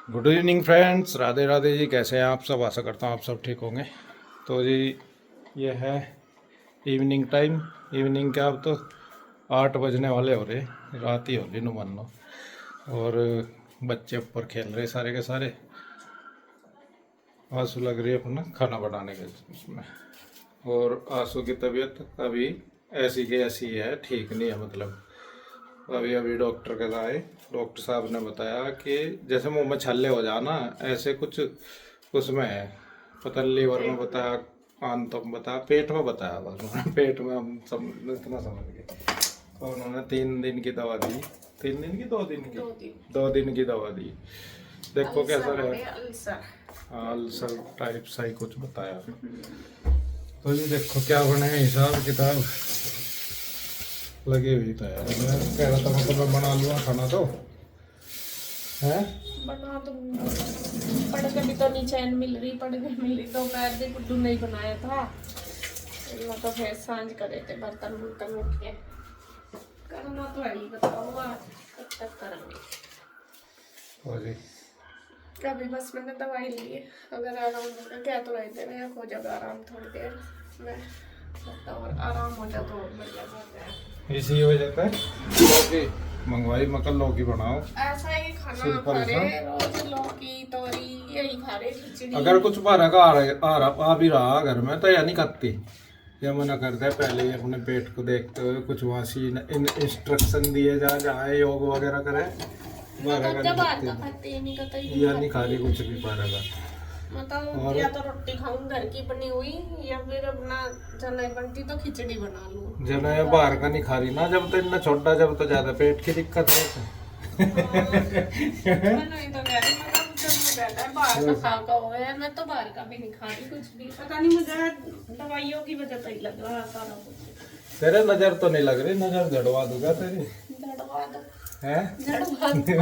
Good evening friends, Radhe Radhe ji. कैसे हैं आप सब? आशा करता हूँ आप सब ठीक होंगे। तो जी ये है इवनिंग टाइम। इवनिंग क्या, अब तो 8 बजने वाले हो रहे, रात ही हो रही नो मानो। और बच्चे ऊपर खेल रहे सारे के सारे। आंसू लग रही है अपना खाना बनाने के उसमें। और आंसू की तबीयत अभी ऐसी की ऐसी है, ठीक नहीं है। मतलब अभी अभी डॉक्टर के आए, डॉक्टर साहब ने बताया कि जैसे मुंह में छल्ले हो जाना, ऐसे कुछ उसमें है। पता नहीं लीवर में बताया, आंतों में बताया, पेट में बताया। बस उन्होंने पेट में हम इतना समझ गए। तो उन्होंने 3 दिन की दवा दी। 3 दिन की 2 दिन की 2 दिन की दवा दी। देखो कैसा रहे। अल्सर टाइप सा ही कुछ बताया। तो ये देखो क्या बने हिसाब किताब लगी हुई। तो यार मैं कह रहा था मतलब मैं बना लूँगा खाना। तो है बना दूंगी। पढ़ के भी तो नहीं चैन मिल रही, पढ़ के मिली दोपहर भी गुड्डू नहीं बनाया था। मैं तो फिर सांझ करे थे, बर्तन बुर्तन उठे करना तो है ही। बताओ कब तक करेंगे। जी अभी बस मैंने दवाई ली है, अगर आराम होगा क्या तो रहे थे मैं हो जाएगा आराम थोड़ी देर में। और आराम हो जाए तो और बढ़िया जाता है। इसी वजह से लौकी मंगवाई। मकल लौकी बनाओ, ऐसा ही खाना खा रहे रोज, लौकी तोरी यही खा रहे, खिचड़ी। अगर कुछ बारह का आ भी रहा घर में तो या नहीं खाती। ये मना करता है पहले ही अपने पेट को देखते हुए। कुछ वासी इंस्ट्रक्शन दिए जा जाए योग वगैरह करे। बारह का नहीं या नहीं खा रही कुछ भी बारह का। मतलब या तो रोटी खाऊं घर की बनी हुई, या फिर अपना जने बनती तो खिचड़ी बना लूं। जना ये बाहर का नहीं खा रही ना, जब तो इतना छोटा, जब तो ज्यादा पेट की दिक्कत है। मैं तो बाहर का भी नहीं खा रही कुछ भी। पता नहीं मुझे दवाइयों की वजह से ही लग रहा है सारा कुछ। तेरे नजर तो नहीं लग रही, नजर झड़वा दूंगा तेरी। झड़वा दो है झड़वा दो।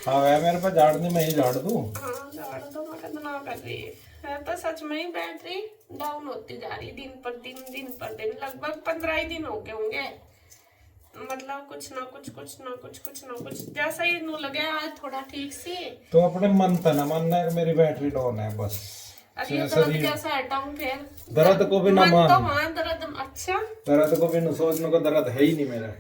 हाँ वह मेरे पास झाड़ने में ही झाड़ दूं। हाँ झाड़ दो, मैं कितना कर रही है तो सच में ही बैटरी डाउन होती जा रही दिन पर दिन। लगभग 15 ही दिन हो गए होंगे। मतलब कुछ ना कुछ जैसा ही नू लगे आज थोड़ा ठीक सी। तो अपने मन था ना मानना है कि मेरी बैटरी डाउन है बस। अब ये दर्द कैसा हटाऊं फिर? दर्द को भी ना मान तो हाँ दर्द। अच्छा दर्द को भी न सोचने को, दर्द है ही नहीं मेरा।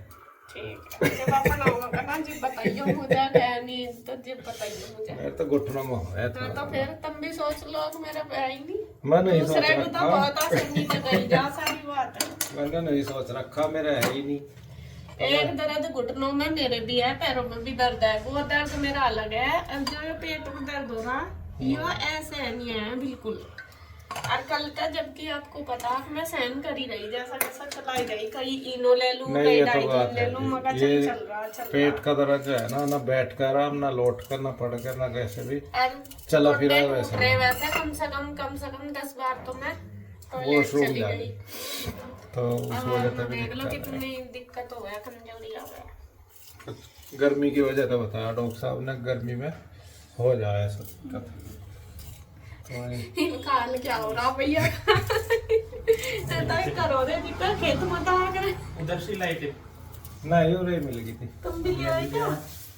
ठीक है, जब अपना होगा ना जी बताइए मुझे क्या नहीं, तो जी बताइए मुझे। मेरे तो घुटनों में है हाँ तो फिर तुम भी सोच लो कि मेरा है ही नहीं। मैं नहीं सोच दूसरे को तो रखा। बहुत आसानी लगाई जा सारी बात है। मैंने नहीं सोच रखा, मेरा है ही नहीं। एक दर्द घुटनों में मेरे भी है, पैरों में भी दर्द है। वो दर्द मेरा अलग है, अब जो ये पेट में दर्द हो रहा ये ऐसे नहीं है बिल्कुल। और कल का जबकि आपको पता कि मैं सहन कर ही रही, जैसा जैसा चलाई गई, कहीं इनो ले लूं कहीं डाइजिन ले लूं, मगर चल रहा पेट का दर्द जो है ना, ना बैठ कर आराम, ना लौट कर, ना पड़ कर, ना कैसे भी चला फिरा वैसे कम से कम 10 बार तो मैं वॉशरूम जा गई। तो उस वजह से देख लो कितनी दिक्कत हो गया, कमजोरी आ गया। गर्मी की वजह से बताया डॉक्टर साहब ने, गर्मी में हो जाए सब दिक्कत। इनका हाल क्या हो रहा भैया? करो रे दिक्कत खेत मत आ करे। उधर से लाइट नहीं और मिल गई थी। तुम भी ले आई क्या?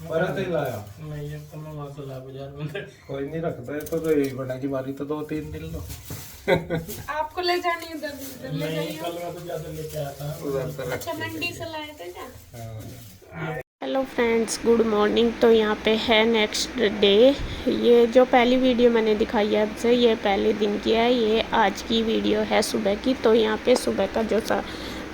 परत ही लाया। नहीं ये तो मैं वहां से ला बाजार में। कोई नहीं रखता है तो यही बना की मारी तो 2-3 दिन लो। आपको ले जानी उधर ले जाइए। कल मैं तो ज्यादा लेके आया था उधर तो अच्छा मंडी से लाए थे क्या? हाँ। Hello friends, good morning. तो यहाँ पे है नेक्स्ट डे। ये जो पहली वीडियो मैंने दिखाई है आपसे, ये पहले दिन की है। ये आज की वीडियो है सुबह की। तो यहाँ पे सुबह का जो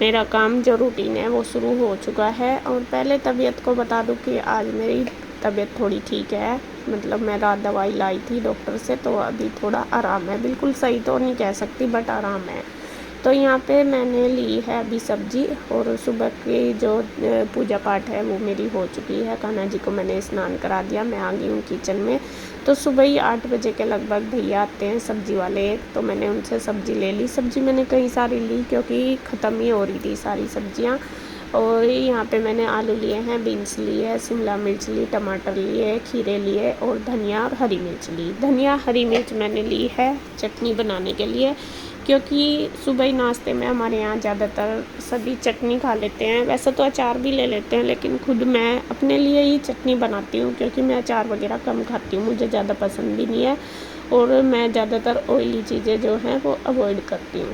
मेरा काम जो रूटीन है वो शुरू हो चुका है। और पहले तबीयत को बता दूँ कि आज मेरी तबीयत थोड़ी ठीक है। मतलब मैं रात दवाई लाई थी डॉक्टर से, तो अभी थोड़ा आराम है। बिल्कुल सही तो नहीं कह सकती बट आराम है। तो यहाँ पे मैंने ली है अभी सब्जी, और सुबह की जो पूजा पाठ है वो मेरी हो चुकी है। कान्हा जी को मैंने स्नान करा दिया, मैं आ गई हूँ किचन में। तो सुबह ही 8 बजे के लगभग भैया आते हैं सब्जी वाले, तो मैंने उनसे सब्जी ले ली। सब्जी मैंने कई सारी ली क्योंकि ख़त्म ही हो रही थी सारी सब्जियाँ। और यहाँ पे मैंने आलू लिए हैं, बीन्स लिए है, शिमला मिर्च ली, टमाटर लिए, खीरे लिए और धनिया और हरी मिर्च ली। धनिया हरी मिर्च मैंने ली है चटनी बनाने के लिए, क्योंकि सुबह ही नाश्ते में हमारे यहाँ ज़्यादातर सभी चटनी खा लेते हैं। वैसे तो अचार भी ले लेते हैं, लेकिन खुद मैं अपने लिए ही चटनी बनाती हूँ, क्योंकि मैं अचार वगैरह कम खाती हूँ, मुझे ज़्यादा पसंद भी नहीं है और मैं ज़्यादातर ऑयली चीज़ें जो हैं वो अवॉइड करती हूँ।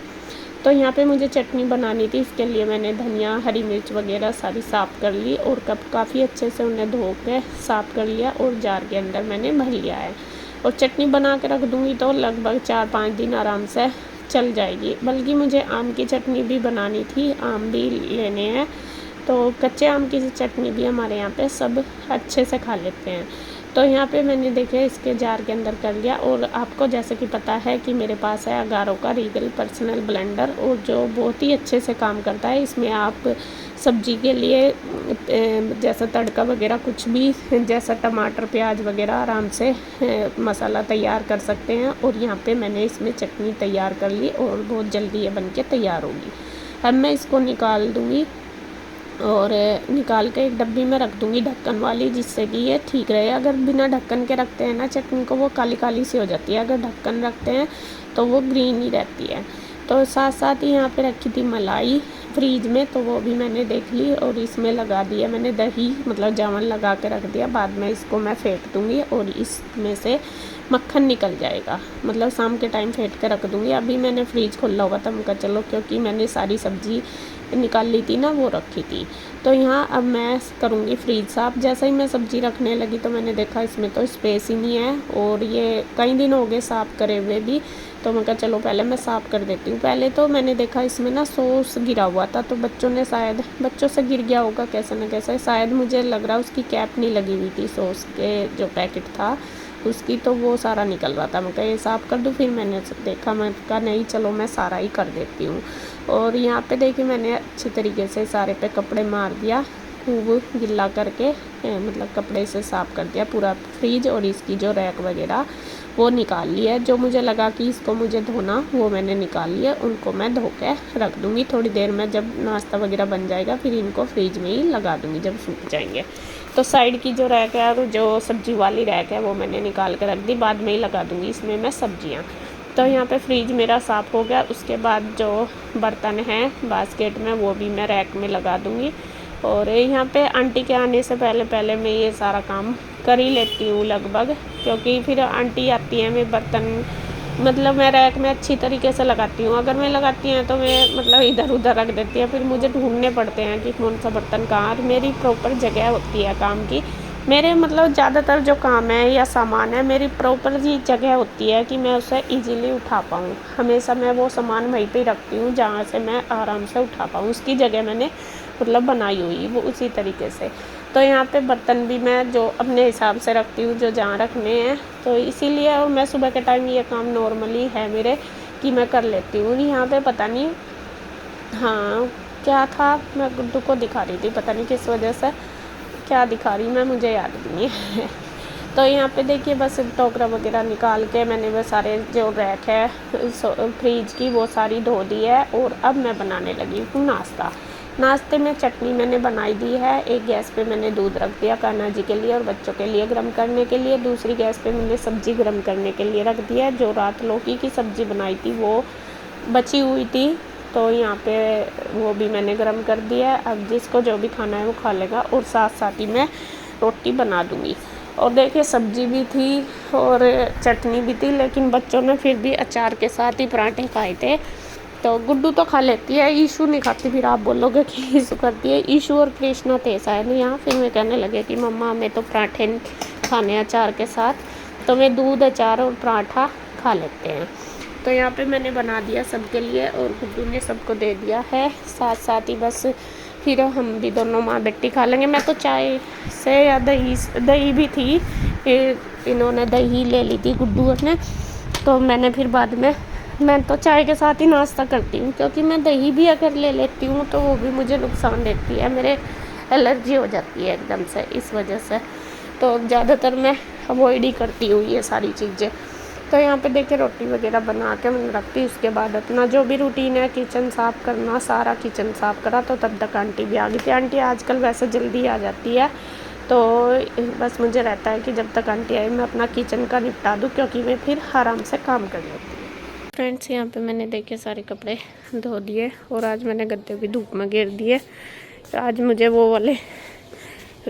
तो यहाँ पे मुझे चटनी बनानी थी, इसके लिए मैंने धनिया, हरी मिर्च वगैरह सारी साफ़ कर ली और कप काफ़ी अच्छे से उन्हें धो के साफ़ कर लिया और जार के अंदर मैंने भर लिया है। और चटनी बना के रख दूँगी तो लगभग 4-5 दिन आराम से चल जाएगी। बल्कि मुझे आम की चटनी भी बनानी थी, आम भी लेने हैं, तो कच्चे आम की चटनी भी हमारे यहाँ पे सब अच्छे से खा लेते हैं। तो यहाँ पे मैंने देखे इसके जार के अंदर कर लिया। और आपको जैसे कि पता है कि मेरे पास है अगारो का रीगल पर्सनल ब्लेंडर, और जो बहुत ही अच्छे से काम करता है। इसमें आप सब्जी के लिए जैसा तड़का वगैरह कुछ भी, जैसा टमाटर प्याज वगैरह आराम से मसाला तैयार कर सकते हैं। और यहाँ पे मैंने इसमें चटनी तैयार कर ली और बहुत जल्दी ये बन के तैयार होगी। अब मैं इसको निकाल दूँगी और निकाल के एक डब्बी में रख दूँगी ढक्कन वाली, जिससे कि ये ठीक रहे। अगर बिना ढक्कन के रखते हैं ना चटनी को, वो काली काली सी हो जाती है। अगर ढक्कन रखते हैं तो वो ग्रीन ही रहती है। तो साथ साथ ही यहाँ पे रखी थी मलाई फ्रीज में, तो वो भी मैंने देख ली और इसमें लगा दिया मैंने दही, मतलब जावन लगा के रख दिया। बाद में इसको मैं फेंट दूँगी और इसमें से मक्खन निकल जाएगा, मतलब शाम के टाइम फेंट के रख दूँगी। अभी मैंने फ्रीज खोला हुआ था, मैं चलो, क्योंकि मैंने सारी सब्जी निकाल ली थी ना, वो रखी थी। तो यहाँ अब मैं करूँगी फ्रीज साफ़। जैसे ही मैं सब्ज़ी रखने लगी तो मैंने देखा इसमें तो स्पेस ही नहीं है, और ये कई दिन हो गए साफ़ करे हुए भी। तो मैं कहा चलो पहले मैं साफ़ कर देती हूँ। पहले तो मैंने देखा इसमें ना सॉस गिरा हुआ था, तो बच्चों से गिर गया होगा कैसे न कैसे, शायद मुझे लग रहा उसकी कैप नहीं लगी हुई थी सॉस के जो पैकेट था उसकी, तो वो सारा निकल रहा था। मैं कहा ये साफ़ कर दूँ, फिर मैंने देखा, मैं कहा नहीं चलो मैं सारा ही कर देती हूँ। और यहाँ पे देखिए मैंने अच्छी तरीके से सारे पे कपड़े मार दिया, खूब गिल्ला करके, मतलब कपड़े से साफ़ कर दिया पूरा फ्रिज। और इसकी जो रैक वगैरह वो निकाल ली है, जो मुझे लगा कि इसको मुझे धोना वो मैंने निकाल लिया। उनको मैं धो के रख दूँगी थोड़ी देर में, जब नाश्ता वगैरह बन जाएगा फिर इनको फ्रिज में ही लगा दूँगी जब सूख जाएंगे। तो साइड की जो रैक है और जो सब्जी वाली रैक है वो मैंने निकाल के रख दी, बाद में ही लगा दूँगी इसमें मैं सब्जियाँ। तो यहाँ पे फ्रिज मेरा साफ़ हो गया। उसके बाद जो बर्तन हैं बास्केट में वो भी मैं रैक में लगा दूँगी। और यहाँ पे आंटी के आने से पहले मैं ये सारा काम कर ही लेती हूँ लगभग, क्योंकि फिर आंटी आती है, मैं बर्तन मतलब मैं रैक में अच्छी तरीके से लगाती हूँ। अगर मैं लगाती हैं तो मैं मतलब इधर उधर रख देती है, फिर मुझे ढूंढने पड़ते हैं कि कौन सा बर्तन कहाँ। मेरी प्रॉपर जगह होती है काम की, मेरे मतलब ज़्यादातर जो काम है या सामान है मेरी प्रॉपर जी जगह होती है कि मैं उसे इजीली उठा पाऊँ। हमेशा मैं वो सामान वहीं पे रखती हूँ जहाँ से मैं आराम से उठा पाऊँ, उसकी जगह मैंने मतलब बनाई हुई वो उसी तरीके से। तो यहाँ पे बर्तन भी मैं जो अपने हिसाब से रखती हूँ जो जहाँ रखने हैं, तो इसीलिए और मैं सुबह के टाइम ये काम नॉर्मली है मेरे कि मैं कर लेती हूँ। यहाँ पे पता नहीं हाँ क्या था, मैं गुड्डू को दिखा रही थी, पता नहीं किस वजह से क्या दिखा रही मैं, मुझे याद नहीं है। तो यहाँ पे देखिए बस टोकरा वगैरह निकाल के मैंने वो सारे जो रैक है फ्रिज की वो सारी धो दी है। और अब मैं बनाने लगी हूँ नाश्ते में चटनी मैंने बनाई दी है। एक गैस पे मैंने दूध रख दिया कान्हा जी के लिए और बच्चों के लिए गर्म करने के लिए, दूसरी गैस पे मैंने सब्ज़ी गर्म करने के लिए रख दिया। जो रात लौकी की सब्ज़ी बनाई थी वो बची हुई थी, तो यहाँ पे वो भी मैंने गर्म कर दिया है। अब जिसको जो भी खाना है वो खा लेगा। और साथ साथ ही मैं रोटी बना दूँगी। और देखिए सब्ज़ी भी थी और चटनी भी थी, लेकिन बच्चों ने फिर भी अचार के साथ ही पराठे खाए थे। तो गुड्डू तो खा लेती है, ईशू नहीं खाती। फिर आप बोलोगे कि ईशू करती है, ईशू और कृष्णा थे शायद यहाँ। फिर मैं कहने लगे कि मम्मा हमें तो पराठे खाने अचार के साथ, तो मैं दूध अचार और पराठा खा लेते हैं। तो यहाँ पे मैंने बना दिया सबके लिए और गुड्डू ने सबको दे दिया है। साथ साथ ही बस फिर हम भी दोनों माँ बेटी खा लेंगे। मैं तो चाय से या दही भी थी, इन्होंने दही ले ली थी गुड्डू ने, तो मैंने फिर बाद में मैं तो चाय के साथ ही नाश्ता करती हूँ, क्योंकि मैं दही भी अगर ले लेती हूँ तो वो भी मुझे नुकसान देती है, मेरे एलर्जी हो जाती है एकदम से, इस वजह से तो ज़्यादातर मैं अवॉइड ही करती हूँ ये सारी चीज़ें। तो यहाँ पे देखिए रोटी वगैरह बना के मैंने रखती, उसके बाद अपना जो भी रूटीन है किचन साफ़ करना, सारा किचन साफ़ करा। तो तब तक आंटी भी आ गई थी। आंटी आजकल वैसे जल्दी आ जाती है, तो बस मुझे रहता है कि जब तक आंटी आई मैं अपना किचन का निपटा दूँ, क्योंकि मैं फिर आराम से काम कर लेती हूँ। फ्रेंड्स यहाँ पे मैंने देखे सारे कपड़े धो दिए और आज मैंने गद्दे भी धूप में गिर दिए। तो आज मुझे वो वाले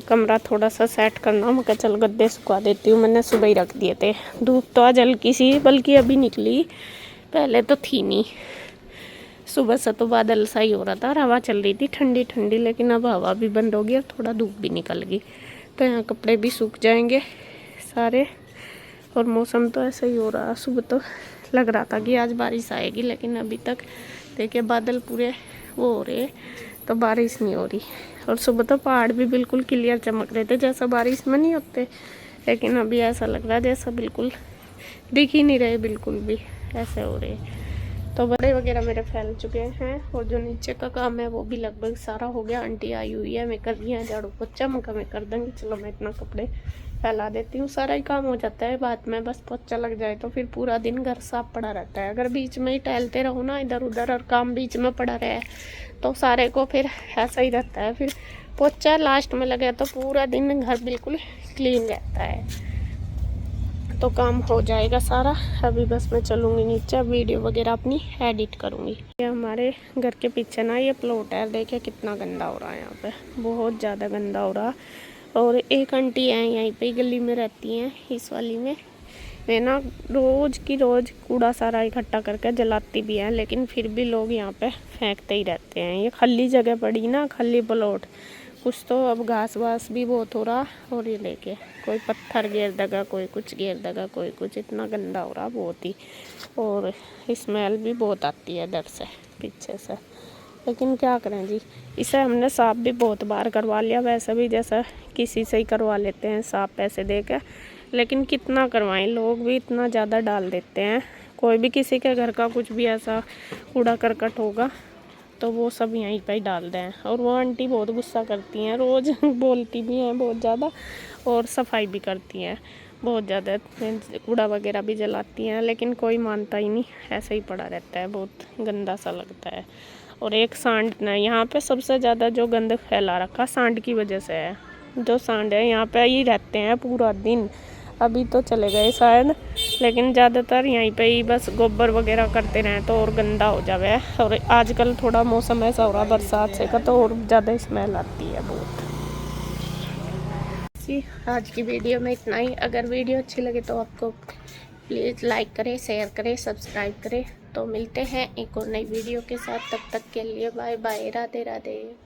कमरा थोड़ा सा सेट करना, मैं कहा चल गद्दे सुखा देती हूँ। मैंने सुबह ही रख दिए थे। धूप तो आज हल्की सी, बल्कि अभी निकली, पहले तो थी नहीं। सुबह से तो बादल सा ही हो रहा था और हवा चल रही थी ठंडी ठंडी, लेकिन अब हवा भी बंद हो गई और थोड़ा धूप भी निकल गई। तो यहाँ कपड़े भी सूख जाएंगे सारे। और मौसम तो ऐसा ही हो रहा, सुबह तो लग रहा था कि आज बारिश आएगी, लेकिन अभी तक देखिए बादल पूरे वो हो रहे, तो बारिश नहीं हो रही। और सुबह तो पहाड़ भी बिल्कुल क्लियर चमक रहे थे, जैसा बारिश में नहीं होते, लेकिन अभी ऐसा लग रहा है जैसा बिल्कुल दिख ही नहीं रहे, बिल्कुल भी ऐसे हो रहे। तो बड़े वगैरह मेरे फैल चुके हैं और जो नीचे का काम है वो भी लगभग सारा हो गया। आंटी आई हुई है, मैं कर रही है झाड़ू पोछा, मैं कर दूँगी। चलो मैं इतना कपड़े फैला देती हूँ, सारा ही काम हो जाता है। बाद में बस पोछा लग जाए तो फिर पूरा दिन घर साफ पड़ा रहता है। अगर बीच में ही टहलते रहो ना इधर उधर और काम बीच में पड़ा रहे तो सारे को फिर ऐसा ही रहता है। फिर पोछा लास्ट में लगे तो पूरा दिन घर बिल्कुल क्लीन रहता है, तो काम हो जाएगा सारा। अभी बस मैं चलूँगी नीचे, वीडियो वगैरह अपनी एडिट करूँगी। ये हमारे घर के पीछे ना ये प्लॉट है, देखिए कितना गंदा हो रहा है यहाँ पे, बहुत ज़्यादा गंदा हो रहा। और एक आंटी हैं यहीं पे गली में रहती हैं, इस वाली में, वे ना रोज़ की रोज़ कूड़ा सारा इकट्ठा करके जलाती भी हैं, लेकिन फिर भी लोग यहाँ पे फेंकते ही रहते हैं। ये खाली जगह पड़ी ना, खाली प्लॉट, कुछ तो अब घास वास भी बहुत हो रहा। और ये लेके कोई पत्थर घेर देगा, कोई कुछ घेर देगा, कोई कुछ, इतना गंदा हो रहा बहुत ही। और स्मेल भी बहुत आती है इधर से पीछे से, लेकिन क्या करें जी, इसे हमने साफ़ भी बहुत बार करवा लिया। वैसे भी जैसा किसी से ही करवा लेते हैं साफ़ पैसे देकर, लेकिन कितना करवाएं, लोग भी इतना ज़्यादा डाल देते हैं। कोई भी किसी के घर का कुछ भी ऐसा कूड़ा करकट होगा तो वो सब यहीं पे ही डाल दें। और वो आंटी बहुत गुस्सा करती हैं, रोज़ बोलती भी हैं बहुत ज़्यादा, और सफाई भी करती हैं बहुत ज़्यादा, कूड़ा वगैरह भी जलाती हैं, लेकिन कोई मानता ही नहीं, ऐसे ही पड़ा रहता है, बहुत गंदा सा लगता है। और एक सांड ने यहाँ पे सबसे ज़्यादा जो गंद फैला रखा सांड की वजह से है। जो सांड है यहाँ पे ही रहते हैं पूरा दिन, अभी तो चले गए शायद, लेकिन ज़्यादातर यहीं पे ही बस गोबर वगैरह करते रहें तो और गंदा हो जावे। और आजकल थोड़ा मौसम ऐसा हो रहा बरसात से का, तो और ज़्यादा स्मेल आती है बहुत। जी आज की वीडियो में इतना ही। अगर वीडियो अच्छी लगे तो आपको प्लीज़ लाइक करें, शेयर करें, सब्सक्राइब करें। तो मिलते हैं एक और नई वीडियो के साथ, तब तक के लिए बाय बाय, राधे राधे।